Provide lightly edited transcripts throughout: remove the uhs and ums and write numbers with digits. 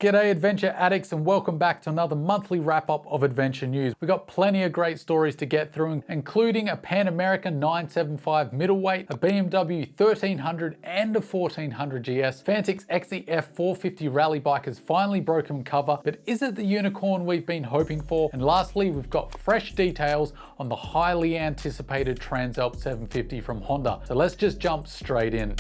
G'day adventure addicts and welcome back to another monthly wrap up of adventure news. We've got plenty of great stories to get through, including a Pan America 975 middleweight, a BMW 1300 and a 1400GS. Fantic XEF 450 rally bike has finally broken cover, but is it the unicorn we've been hoping for? And lastly, we've got fresh details on the highly anticipated Transalp 750 from Honda. So let's just jump straight in.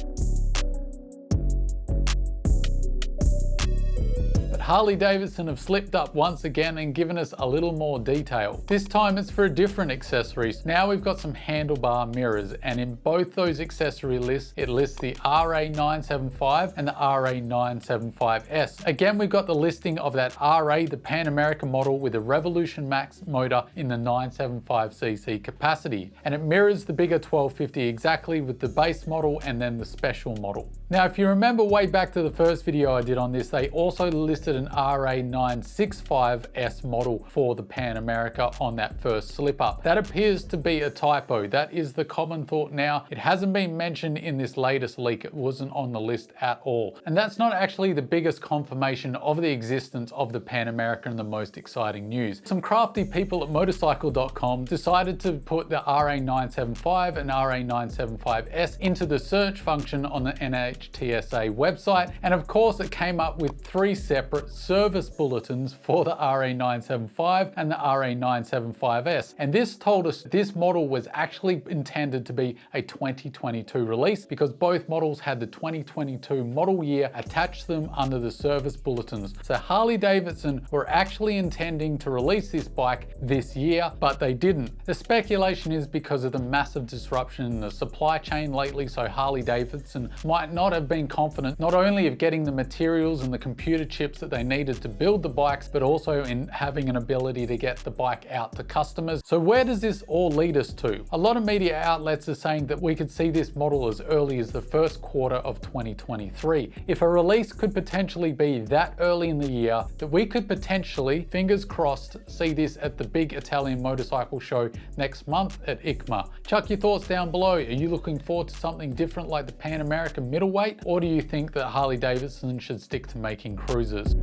Harley-Davidson have slipped up once again and given us a little more detail. This time it's for a different accessories. Now we've got some handlebar mirrors, and in both those accessory lists, it lists the RA975 and the RA975S. Again, we've got the listing of that RA, the Pan America model with a Revolution Max motor in the 975cc capacity. And it mirrors the bigger 1250 exactly with the base model and then the special model. Now, if you remember way back to the first video I did on this, they also listed an RA965S model for the Pan America on that first slip up. That appears to be a typo. That is the common thought now. It hasn't been mentioned in this latest leak. It wasn't on the list at all. And that's not actually the biggest confirmation of the existence of the Pan America and the most exciting news. Some crafty people at motorcycle.com decided to put the RA975 and RA975S into the search function on the NHTSA website. And of course, it came up with three separate service bulletins for the RA975 and the RA975S. And this told us this model was actually intended to be a 2022 release because both models had the 2022 model year attached to them under the service bulletins. So Harley-Davidson were actually intending to release this bike this year, but they didn't. The speculation is because of the massive disruption in the supply chain lately, so Harley-Davidson might not have been confident not only of getting the materials and the computer chips that they needed to build the bikes, but also in having an ability to get the bike out to customers. So where does this all lead us to? A lot of media outlets are saying that we could see this model as early as the first quarter of 2023. If a release could potentially be that early in the year, that we could potentially, fingers crossed, see this at the big Italian motorcycle show next month at ICMA. Chuck your thoughts down below. Are you looking forward to something different like the Pan America middleweight, or do you think that Harley-Davidson should stick to making cruisers?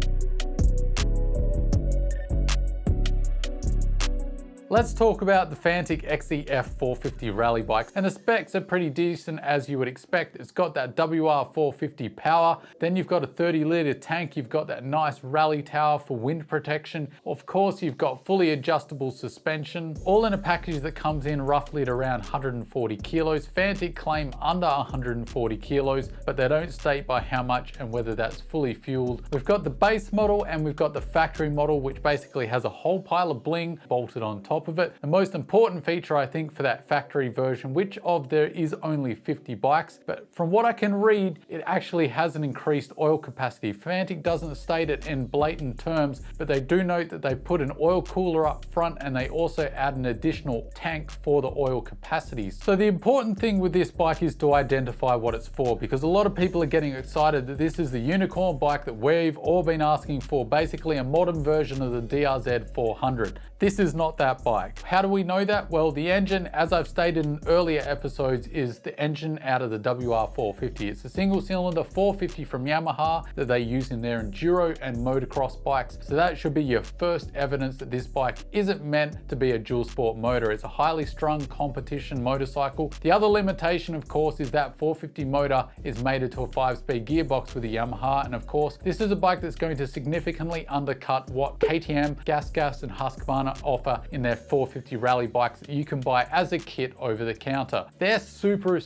Let's talk about the Fantic XEF 450 rally bikes, and the specs are pretty decent as you would expect. It's got that WR450 power, then you've got a 30-litre tank, you've got that nice rally tower for wind protection. Of course, you've got fully adjustable suspension, all in a package that comes in roughly at around 140 kilos. Fantic claim under 140 kilos, but they don't state by how much and whether that's fully fueled. We've got the base model and we've got the factory model, which basically has a whole pile of bling bolted on top of it. The most important feature, I think, for that factory version, which of there is only 50 bikes, but from what I can read, it actually has an increased oil capacity. Fantic doesn't state it in blatant terms, but they do note that they put an oil cooler up front and they also add an additional tank for the oil capacities. So the important thing with this bike is to identify what it's for, because a lot of people are getting excited that this is the unicorn bike that we've all been asking for, basically a modern version of the DRZ 400. This is not that bike. How do we know that? Well, the engine, as I've stated in earlier episodes, is the engine out of the WR450. It's a single cylinder 450 from Yamaha that they use in their enduro and motocross bikes. So that should be your first evidence that this bike isn't meant to be a dual sport motor. It's a highly strung competition motorcycle. The other limitation, of course, is that 450 motor is mated to a 5-speed gearbox with a Yamaha. And of course, this is a bike that's going to significantly undercut what KTM, GasGas and Husqvarna offer in their 450 rally bikes that you can buy as a kit over the counter. They're super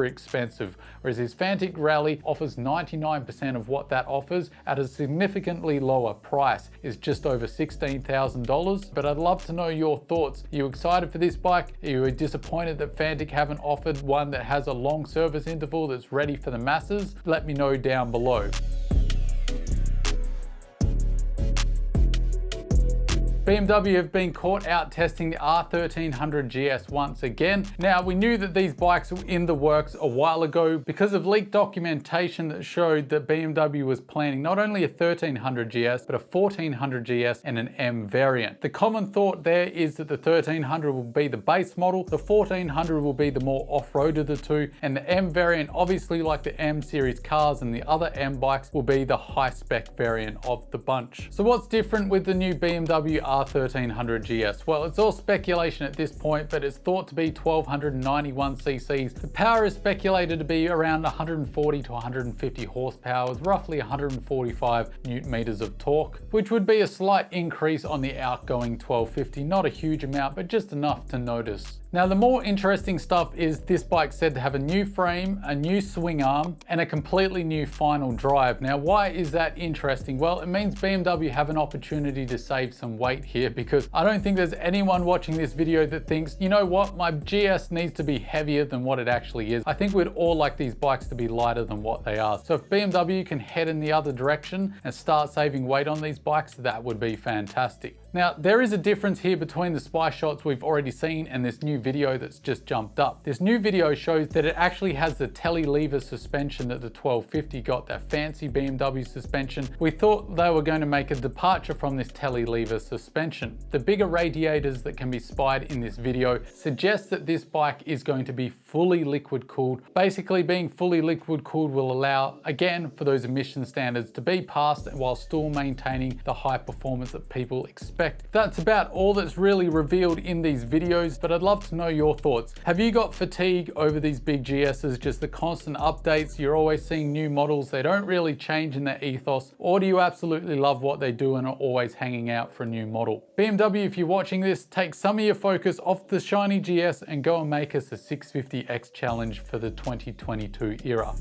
expensive, whereas this Fantic Rally offers 99% of what that offers at a significantly lower price. Is just over $16,000. But I'd love to know your thoughts. Are you excited for this bike? Are you disappointed that Fantic haven't offered one that has a long service interval that's ready for the masses? Let me know down below. BMW have been caught out testing the R1300GS once again. Now, we knew that these bikes were in the works a while ago because of leaked documentation that showed that BMW was planning not only a 1300GS, but a 1400GS and an M variant. The common thought there is that the 1300 will be the base model, the 1400 will be the more off-road of the two, and the M variant, obviously like the M series cars and the other M bikes, will be the high-spec variant of the bunch. So what's different with the new BMW R1300GS? Well, it's all speculation at this point, but it's thought to be 1291 cc's. The power is speculated to be around 140 to 150 horsepower with roughly 145 newton meters of torque, which would be a slight increase on the outgoing 1250. Not a huge amount, but just enough to notice. Now, the more interesting stuff is this bike said to have a new frame, a new swing arm, and a completely new final drive. Now, why is that interesting? Well, it means BMW have an opportunity to save some weight here, because I don't think there's anyone watching this video that thinks, you know what, my GS needs to be heavier than what it actually is. I think we'd all like these bikes to be lighter than what they are. So if BMW can head in the other direction and start saving weight on these bikes, that would be fantastic. Now, there is a difference here between the spy shots we've already seen and this new video that's just jumped up. This new video shows that it actually has the telly lever suspension that the 1250 got, that fancy BMW suspension. We thought they were going to make a departure from this telly lever suspension. The bigger radiators that can be spied in this video suggest that this bike is going to be fully liquid cooled. Basically, being fully liquid cooled will allow, again, for those emission standards to be passed while still maintaining the high performance that people expect. That's about all that's really revealed in these videos, but I'd love to know your thoughts. Have you got fatigue over these big GSs, just the constant updates? You're always seeing new models, they don't really change in their ethos, or do you absolutely love what they do and are always hanging out for a new model? BMW, if you're watching this, take some of your focus off the shiny GS and go and make us a 650X challenge for the 2022 era.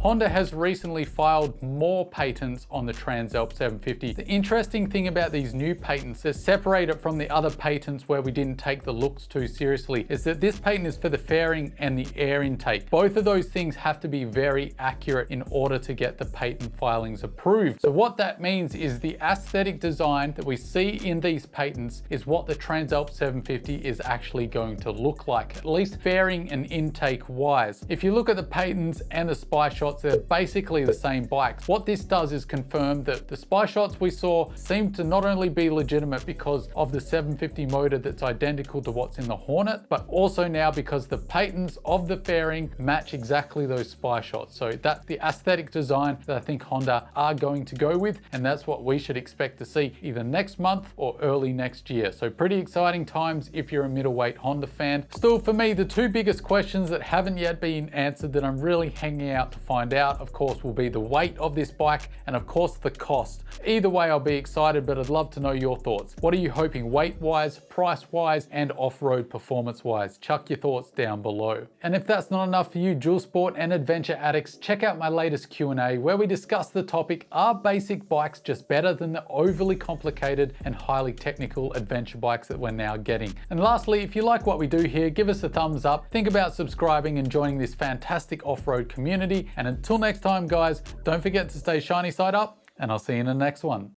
Honda has recently filed more patents on the Transalp 750. The interesting thing about these new patents that separate it from the other patents where we didn't take the looks too seriously is that this patent is for the fairing and the air intake. Both of those things have to be very accurate in order to get the patent filings approved. So what that means is the aesthetic design that we see in these patents is what the Transalp 750 is actually going to look like, at least fairing and intake wise. If you look at the patents and the spy shots, they're basically the same bikes. What this does is confirm that the spy shots we saw seem to not only be legitimate because of the 750 motor that's identical to what's in the Hornet, but also now because the patents of the fairing match exactly those spy shots. So that's the aesthetic design that I think Honda are going to go with, and that's what we should expect to see either next month or early next year. So pretty exciting times if you're a middleweight Honda fan. Still, for me, the two biggest questions that haven't yet been answered that I'm really hanging out to find out, of course, will be the weight of this bike and of course the cost. Either way, I'll be excited, but I'd love to know your thoughts. What are you hoping weight-wise, price-wise, and off-road performance-wise? Chuck your thoughts down below. And if that's not enough for you dual sport and adventure addicts, check out my latest Q&A where we discuss the topic, are basic bikes just better than the overly complicated and highly technical adventure bikes that we're now getting? And lastly, if you like what we do here, give us a thumbs up, think about subscribing and joining this fantastic off-road community. And until next time, guys, don't forget to stay shiny side up, and I'll see you in the next one.